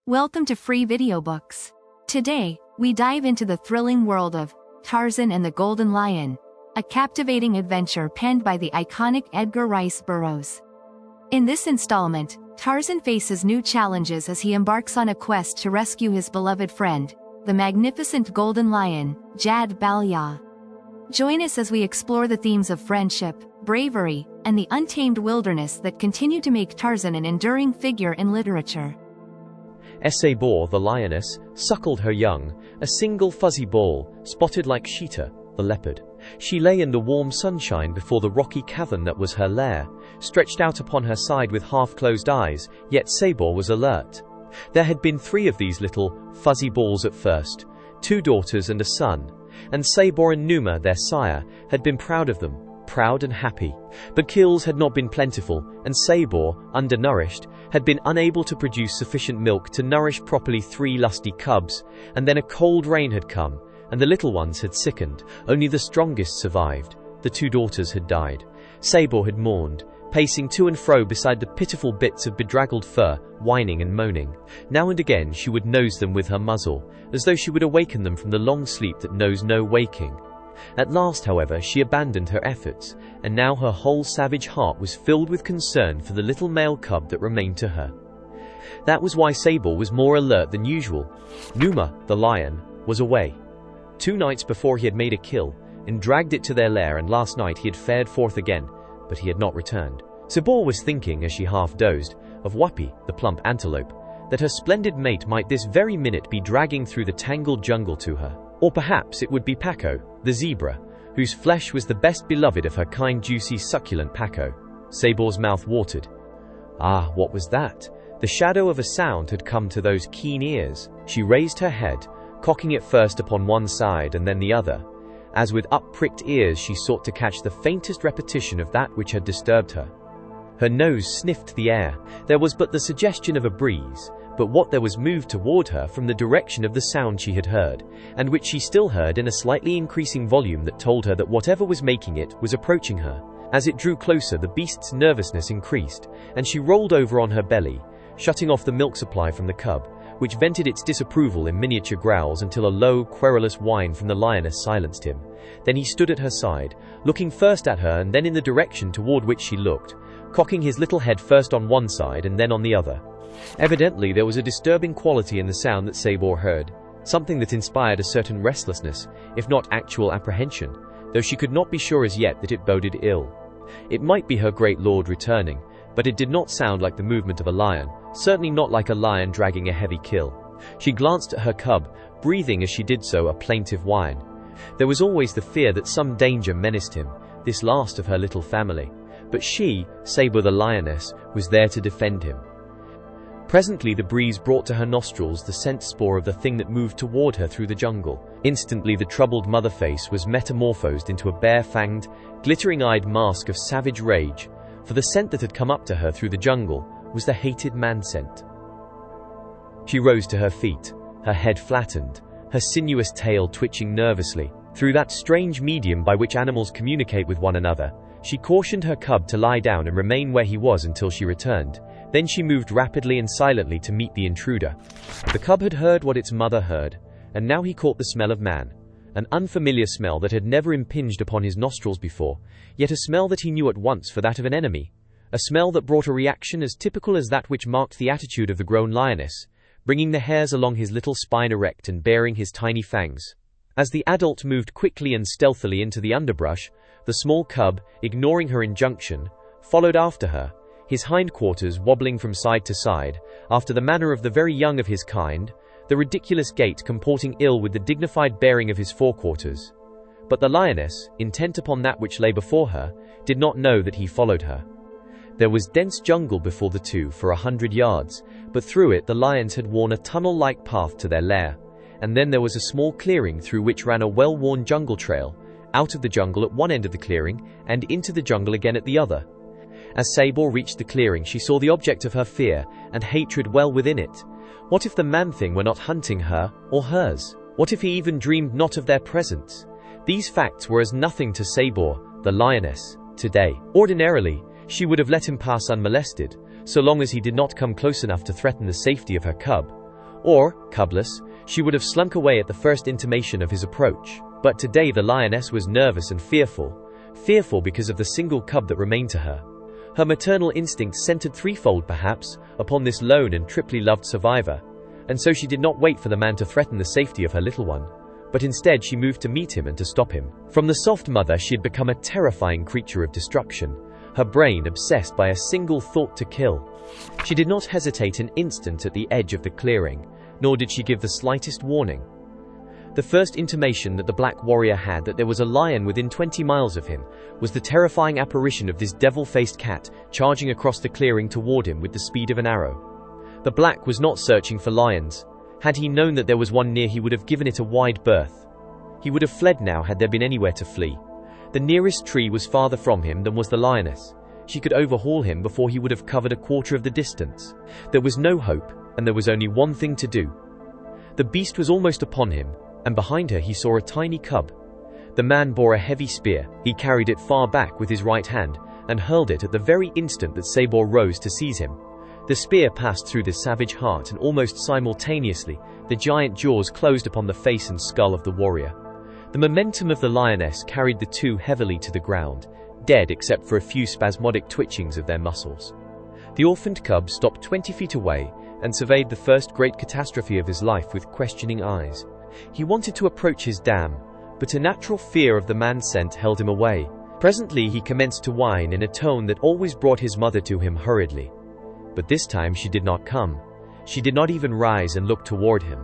Welcome to Free Video Books. Today, we dive into the thrilling world of Tarzan and the Golden Lion, a captivating adventure penned by the iconic Edgar Rice Burroughs. In this installment, Tarzan faces new challenges as he embarks on a quest to rescue his beloved friend, the magnificent Golden Lion, Jad-bal-ja. Join us as we explore the themes of friendship, bravery, and the untamed wilderness that continue to make Tarzan an enduring figure in literature. Sabor, the lioness, suckled her young, a single fuzzy ball, spotted like Sheeta, the leopard. She lay in the warm sunshine before the rocky cavern that was her lair, stretched out upon her side with half-closed eyes, yet Sabor was alert. There had been 3 of these little, fuzzy balls at first, 2 daughters and a son, and Sabor and Numa, their sire, had been proud of them, proud and happy. But kills had not been plentiful, and Sabor, undernourished, had been unable to produce sufficient milk to nourish properly 3 lusty cubs, and then a cold rain had come, and the little ones had sickened. Only the strongest survived. The 2 daughters had died. Sabor had mourned, pacing to and fro beside the pitiful bits of bedraggled fur, whining and moaning. Now and again she would nose them with her muzzle, as though she would awaken them from the long sleep that knows no waking. At last, however, she abandoned her efforts, and now her whole savage heart was filled with concern for the little male cub that remained to her. That was why Sabor was more alert than usual. Numa, the lion, was away. 2 nights before he had made a kill, and dragged it to their lair, and last night he had fared forth again, but he had not returned. Sabor was thinking, as she half-dozed, of Whoopi, the plump antelope, that her splendid mate might this very minute be dragging through the tangled jungle to her. Or perhaps it would be Paco, the zebra, whose flesh was the best beloved of her kind, juicy, succulent Paco. Sabor's mouth watered. Ah, what was that? The shadow of a sound had come to those keen ears. She raised her head, cocking it first upon one side and then the other, as with up-pricked ears she sought to catch the faintest repetition of that which had disturbed her. Her nose sniffed the air. There was but the suggestion of a breeze, but what there was moved toward her from the direction of the sound she had heard, and which she still heard in a slightly increasing volume that told her that whatever was making it was approaching her. As it drew closer, the beast's nervousness increased, and she rolled over on her belly, shutting off the milk supply from the cub, which vented its disapproval in miniature growls until a low, querulous whine from the lioness silenced him. Then he stood at her side, looking first at her and then in the direction toward which she looked, cocking his little head first on one side and then on the other. Evidently there was a disturbing quality in the sound that Sabor heard, something that inspired a certain restlessness, if not actual apprehension, though she could not be sure as yet that it boded ill. It might be her great lord returning, but it did not sound like the movement of a lion, certainly not like a lion dragging a heavy kill. She glanced at her cub, breathing as she did so a plaintive whine. There was always the fear that some danger menaced him, this last of her little family, but she, Sabor the lioness, was there to defend him. Presently the breeze brought to her nostrils the scent spore of the thing that moved toward her through the jungle. Instantly the troubled mother face was metamorphosed into a bare-fanged, glittering-eyed mask of savage rage, for the scent that had come up to her through the jungle was the hated man scent. She rose to her feet, her head flattened, her sinuous tail twitching nervously. Through that strange medium by which animals communicate with one another, she cautioned her cub to lie down and remain where he was until she returned. Then she moved rapidly and silently to meet the intruder. The cub had heard what its mother heard, and now he caught the smell of man, an unfamiliar smell that had never impinged upon his nostrils before, yet a smell that he knew at once for that of an enemy, a smell that brought a reaction as typical as that which marked the attitude of the grown lioness, bringing the hairs along his little spine erect and baring his tiny fangs. As the adult moved quickly and stealthily into the underbrush, the small cub, ignoring her injunction, followed after her, his hindquarters wobbling from side to side, after the manner of the very young of his kind, the ridiculous gait comporting ill with the dignified bearing of his forequarters. But the lioness, intent upon that which lay before her, did not know that he followed her. There was dense jungle before the two for 100 yards, but through it the lions had worn a tunnel-like path to their lair, and then there was a small clearing through which ran a well-worn jungle trail, out of the jungle at one end of the clearing, and into the jungle again at the other. As Sabor reached the clearing, she saw the object of her fear and hatred well within it. What if the man-thing were not hunting her or hers? What if he even dreamed not of their presence? These facts were as nothing to Sabor, the lioness, today. Ordinarily, she would have let him pass unmolested, so long as he did not come close enough to threaten the safety of her cub, Or, cubless, she would have slunk away at the first intimation of his approach. But today the lioness was nervous and fearful because of the single cub that remained to her. Her maternal instinct centered threefold perhaps upon this lone and triply loved survivor, and so she did not wait for the man to threaten the safety of her little one, but instead she moved to meet him and to stop him. From the soft mother she had become a terrifying creature of destruction, her brain obsessed by a single thought to kill. She did not hesitate an instant at the edge of the clearing, nor did she give the slightest warning. The first intimation that the black warrior had that there was a lion within 20 miles of him was the terrifying apparition of this devil-faced cat charging across the clearing toward him with the speed of an arrow. The black was not searching for lions. Had he known that there was one near, he would have given it a wide berth. He would have fled now had there been anywhere to flee. The nearest tree was farther from him than was the lioness. She could overhaul him before he would have covered a quarter of the distance. There was no hope, and there was only one thing to do. The beast was almost upon him, and behind her he saw a tiny cub. The man bore a heavy spear. He carried it far back with his right hand, and hurled it at the very instant that Sabor rose to seize him. The spear passed through the savage heart, and almost simultaneously, the giant jaws closed upon the face and skull of the warrior. The momentum of the lioness carried the two heavily to the ground, dead except for a few spasmodic twitchings of their muscles. The orphaned cub stopped 20 feet away and surveyed the first great catastrophe of his life with questioning eyes. He wanted to approach his dam, but a natural fear of the man's scent held him away. Presently he commenced to whine in a tone that always brought his mother to him hurriedly. But this time she did not come. She did not even rise and look toward him.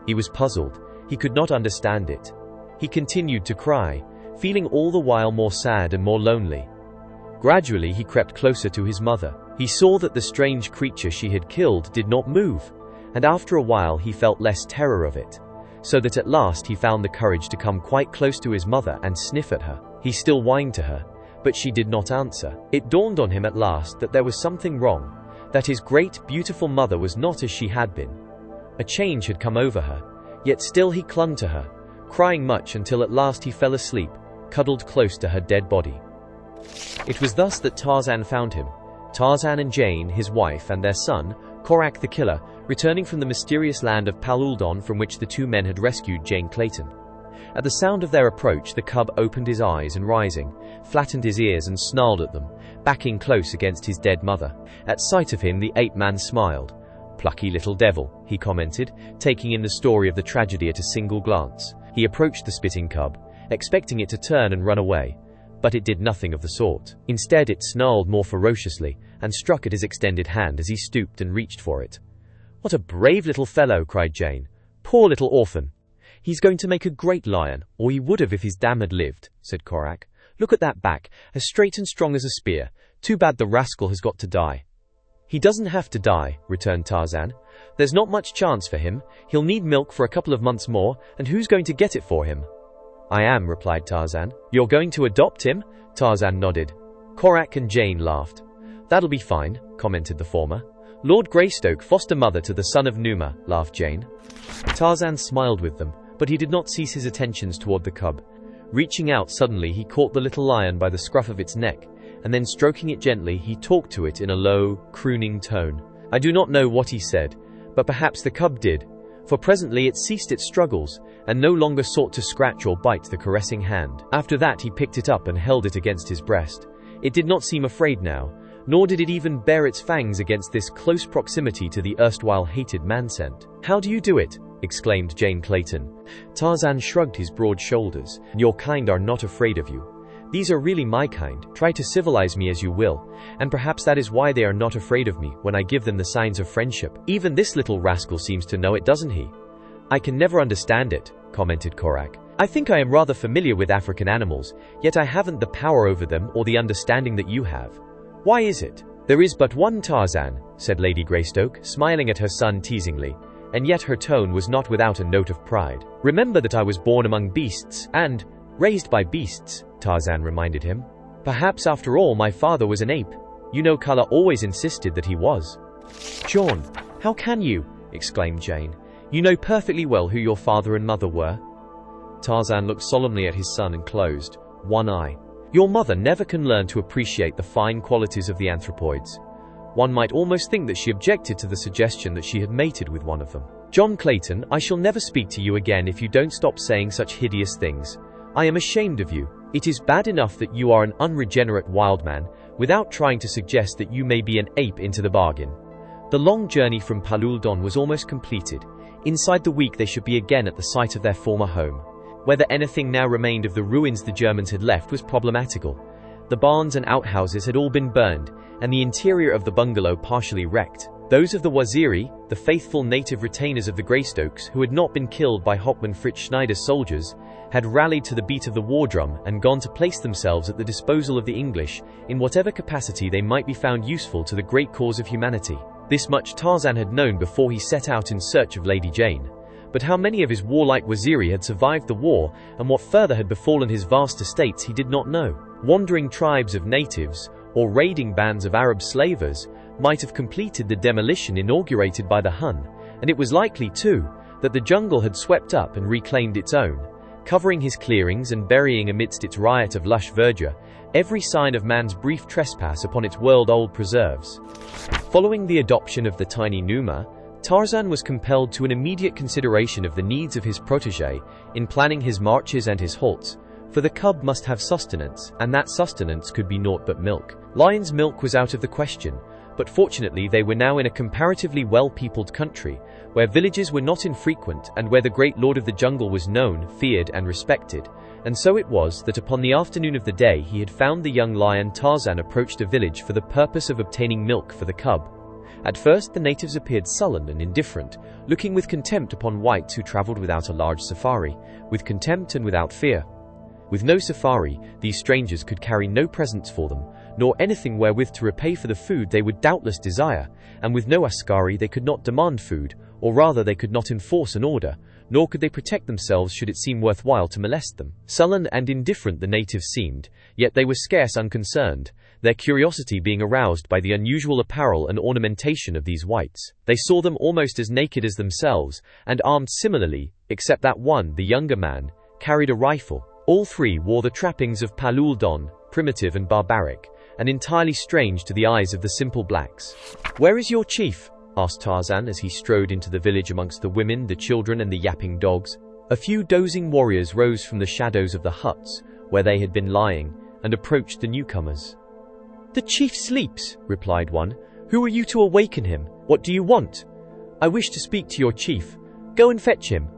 He was puzzled. He could not understand it. He continued to cry, feeling all the while more sad and more lonely. Gradually he crept closer to his mother. He saw that the strange creature she had killed did not move, and after a while he felt less terror of it, so that at last he found the courage to come quite close to his mother and sniff at her. He still whined to her, but she did not answer. It dawned on him at last that there was something wrong, that his great, beautiful mother was not as she had been. A change had come over her, yet still he clung to her, crying much until at last he fell asleep, cuddled close to her dead body. It was thus that Tarzan found him. Tarzan and Jane, his wife, and their son, Korak the killer, returning from the mysterious land of Paluldon from which the two men had rescued Jane Clayton. At the sound of their approach, the cub opened his eyes and, rising, flattened his ears and snarled at them, backing close against his dead mother. At sight of him, the ape-man smiled. "Plucky little devil," he commented, taking in the story of the tragedy at a single glance. He approached the spitting cub, expecting it to turn and run away, but it did nothing of the sort. Instead, it snarled more ferociously and struck at his extended hand as he stooped and reached for it. "What a brave little fellow," cried Jane. "Poor little orphan." "He's going to make a great lion, or he would have if his dam had lived," said Korak. "Look at that back, as straight and strong as a spear. Too bad the rascal has got to die." "He doesn't have to die," returned Tarzan. "There's not much chance for him. He'll need milk for a couple of months more, and who's going to get it for him?" "I am," replied Tarzan. "You're going to adopt him?" Tarzan nodded. Korak and Jane laughed. "That'll be fine," commented the former. "Lord Greystoke, foster mother to the son of Numa," laughed Jane. Tarzan smiled with them, but he did not cease his attentions toward the cub. Reaching out suddenly, he caught the little lion by the scruff of its neck, and then stroking it gently, he talked to it in a low, crooning tone. I do not know what he said, but perhaps the cub did, for presently it ceased its struggles, and no longer sought to scratch or bite the caressing hand. After that he picked it up and held it against his breast. It did not seem afraid now, nor did it even bare its fangs against this close proximity to the erstwhile hated man-scent. "How do you do it?" exclaimed Jane Clayton. Tarzan shrugged his broad shoulders. "Your kind are not afraid of you. These are really my kind. Try to civilize me as you will, and perhaps that is why they are not afraid of me when I give them the signs of friendship. Even this little rascal seems to know it, doesn't he?" "I can never understand it," commented Korak. "I think I am rather familiar with African animals, yet I haven't the power over them or the understanding that you have. Why is it?" "There is but one Tarzan," said Lady Greystoke, smiling at her son teasingly, and yet her tone was not without a note of pride. "Remember that I was born among beasts, and raised by beasts," Tarzan reminded him. "Perhaps after all my father was an ape. You know Kala always insisted that he was." "John, how can you?" exclaimed Jane. "You know perfectly well who your father and mother were." Tarzan looked solemnly at his son and closed one eye. "Your mother never can learn to appreciate the fine qualities of the anthropoids." One might almost think that she objected to the suggestion that she had mated with one of them. John Clayton, I shall never speak to you again if you don't stop saying such hideous things. I am ashamed of you. It is bad enough that you are an unregenerate wild man, without trying to suggest that you may be an ape into the bargain. The long journey from Paluldon was almost completed. Inside the week they should be again at the site of their former home. Whether anything now remained of the ruins the Germans had left was problematical. The barns and outhouses had all been burned, and the interior of the bungalow partially wrecked. Those of the Waziri, the faithful native retainers of the Greystokes, who had not been killed by Hauptmann Fritz Schneider's soldiers, had rallied to the beat of the war drum and gone to place themselves at the disposal of the English, in whatever capacity they might be found useful to the great cause of humanity. This much Tarzan had known before he set out in search of Lady Jane. But how many of his warlike Waziri had survived the war, and what further had befallen his vast estates, he did not know. Wandering tribes of natives, or raiding bands of Arab slavers, might have completed the demolition inaugurated by the Hun, and it was likely, too, that the jungle had swept up and reclaimed its own, covering his clearings and burying amidst its riot of lush verdure every sign of man's brief trespass upon its world-old preserves. Following the adoption of the tiny Numa, Tarzan was compelled to an immediate consideration of the needs of his protégé in planning his marches and his halts, for the cub must have sustenance, and that sustenance could be naught but milk. Lion's milk was out of the question, but fortunately they were now in a comparatively well-peopled country, where villages were not infrequent and where the great lord of the jungle was known, feared and respected. And so it was that upon the afternoon of the day he had found the young lion Tarzan approached a village for the purpose of obtaining milk for the cub. At first the natives appeared sullen and indifferent, looking with contempt upon whites who travelled without a large safari, with contempt and without fear. With no safari, these strangers could carry no presents for them, nor anything wherewith to repay for the food they would doubtless desire, and with no askari they could not demand food, or rather they could not enforce an order, nor could they protect themselves should it seem worthwhile to molest them. Sullen and indifferent the natives seemed, yet they were scarce unconcerned, their curiosity being aroused by the unusual apparel and ornamentation of these whites. They saw them almost as naked as themselves, and armed similarly, except that one, the younger man, carried a rifle. All three wore the trappings of Paluldon, primitive and barbaric, and entirely strange to the eyes of the simple blacks. "Where is your chief?" asked Tarzan as he strode into the village amongst the women, the children and the yapping dogs. A few dozing warriors rose from the shadows of the huts, where they had been lying, and approached the newcomers. "The chief sleeps," replied one. "Who are you to awaken him? What do you want?" "I wish to speak to your chief. Go and fetch him."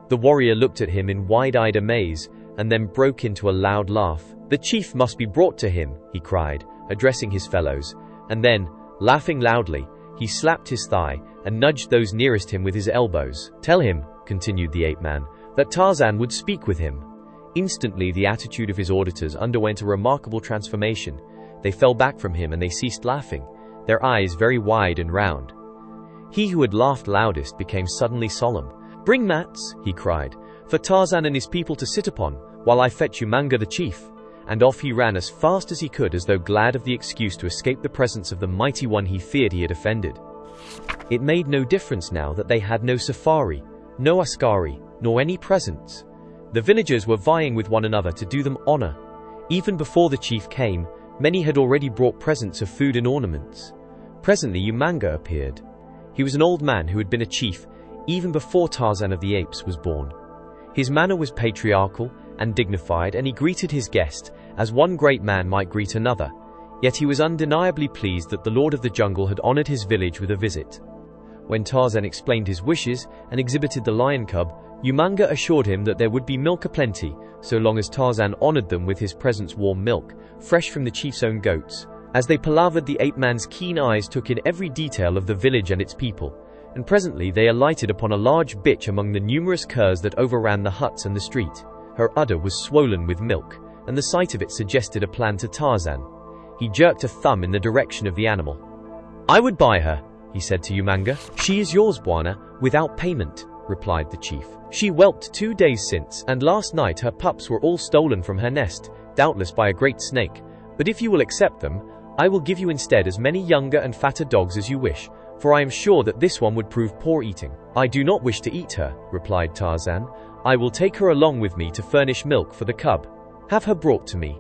The warrior looked at him in wide-eyed amaze, and then broke into a loud laugh. "The chief must be brought to him," he cried, addressing his fellows, and then, laughing loudly, he slapped his thigh and nudged those nearest him with his elbows. "Tell him," continued the ape-man, "that Tarzan would speak with him." Instantly the attitude of his auditors underwent a remarkable transformation. They fell back from him and they ceased laughing, their eyes very wide and round. He who had laughed loudest became suddenly solemn. "Bring mats," he cried, "for Tarzan and his people to sit upon, while I fetch Umanga the chief." And off he ran as fast as he could, as though glad of the excuse to escape the presence of the mighty one he feared he had offended. It made no difference now that they had no safari, no askari, nor any presents. The villagers were vying with one another to do them honor. Even before the chief came, many had already brought presents of food and ornaments. Presently Umanga appeared. He was an old man who had been a chief even before Tarzan of the Apes was born. His manner was patriarchal and dignified, and he greeted his guest as one great man might greet another, yet he was undeniably pleased that the lord of the jungle had honored his village with a visit. When Tarzan explained his wishes and exhibited the lion cub, Umanga assured him that there would be milk aplenty, so long as Tarzan honored them with his presence warm milk, fresh from the chief's own goats. As they palavered, the ape-man's keen eyes took in every detail of the village and its people, and presently they alighted upon a large bitch among the numerous curs that overran the huts and the street. Her udder was swollen with milk, and the sight of it suggested a plan to Tarzan. He jerked a thumb in the direction of the animal. "I would buy her," he said to Umanga. "She is yours, Bwana, without payment," replied the chief. "She whelped 2 days since, and last night her pups were all stolen from her nest, doubtless by a great snake. But if you will accept them, I will give you instead as many younger and fatter dogs as you wish, for I am sure that this one would prove poor eating." "I do not wish to eat her," replied Tarzan. "I will take her along with me to furnish milk for the cub. Have her brought to me."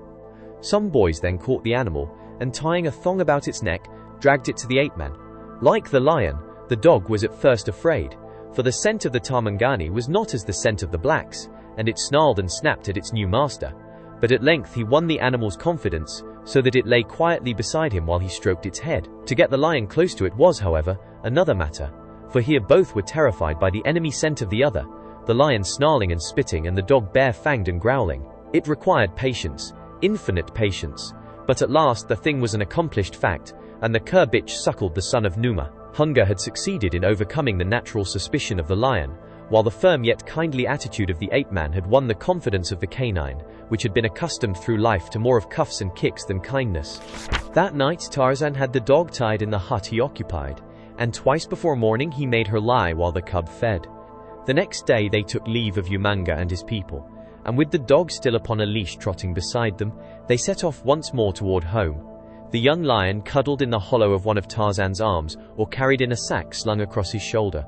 Some boys then caught the animal, and tying a thong about its neck, dragged it to the ape-man. Like the lion, the dog was at first afraid, for the scent of the Tarmangani was not as the scent of the blacks, and it snarled and snapped at its new master. But at length he won the animal's confidence, so that it lay quietly beside him while he stroked its head. To get the lion close to it was, however, another matter, for here both were terrified by the enemy scent of the other, the lion snarling and spitting and the dog bare-fanged and growling. It required patience, infinite patience, but at last the thing was an accomplished fact, and the cur bitch suckled the son of Numa. Hunger had succeeded in overcoming the natural suspicion of the lion, while the firm yet kindly attitude of the ape-man had won the confidence of the canine, which had been accustomed through life to more of cuffs and kicks than kindness. That night Tarzan had the dog tied in the hut he occupied, and twice before morning he made her lie while the cub fed. The next day they took leave of Umanga and his people, and with the dog still upon a leash trotting beside them, they set off once more toward home. The young lion cuddled in the hollow of one of Tarzan's arms or carried in a sack slung across his shoulder.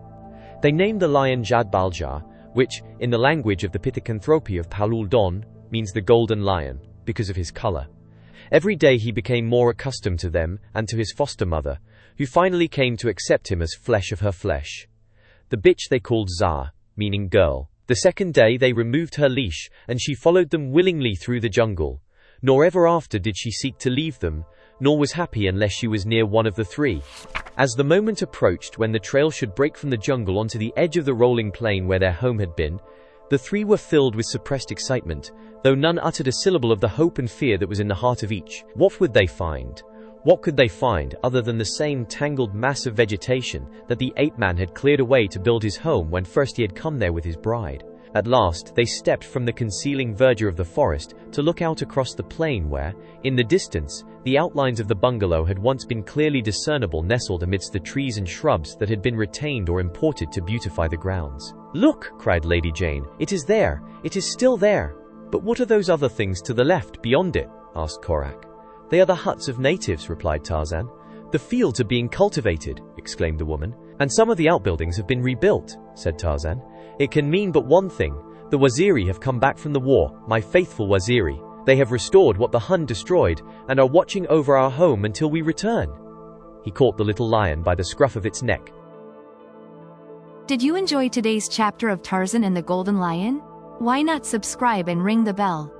They named the lion Jad-bal-ja, which, in the language of the Pithecanthropy of Palul Don, means the golden lion, because of his color. Every day he became more accustomed to them and to his foster mother, who finally came to accept him as flesh of her flesh. The bitch they called Za, meaning girl. The second day they removed her leash, and she followed them willingly through the jungle. Nor ever after did she seek to leave them, nor was happy unless she was near one of the three. As the moment approached when the trail should break from the jungle onto the edge of the rolling plain where their home had been, the three were filled with suppressed excitement, though none uttered a syllable of the hope and fear that was in the heart of each. What would they find? What could they find other than the same tangled mass of vegetation that the ape-man had cleared away to build his home when first he had come there with his bride? At last they stepped from the concealing verdure of the forest to look out across the plain where, in the distance, the outlines of the bungalow had once been clearly discernible nestled amidst the trees and shrubs that had been retained or imported to beautify the grounds. "Look!" cried Lady Jane. "It is there! It is still there!" "But what are those other things to the left, beyond it?" asked Korak. "They are the huts of natives," replied Tarzan. "The fields are being cultivated," exclaimed the woman. "And some of the outbuildings have been rebuilt," said Tarzan. "It can mean but one thing. The Waziri have come back from the war, my faithful Waziri. They have restored what the Hun destroyed, and are watching over our home until we return." He caught the little lion by the scruff of its neck. Did you enjoy today's chapter of Tarzan and the Golden Lion? Why not subscribe and ring the bell?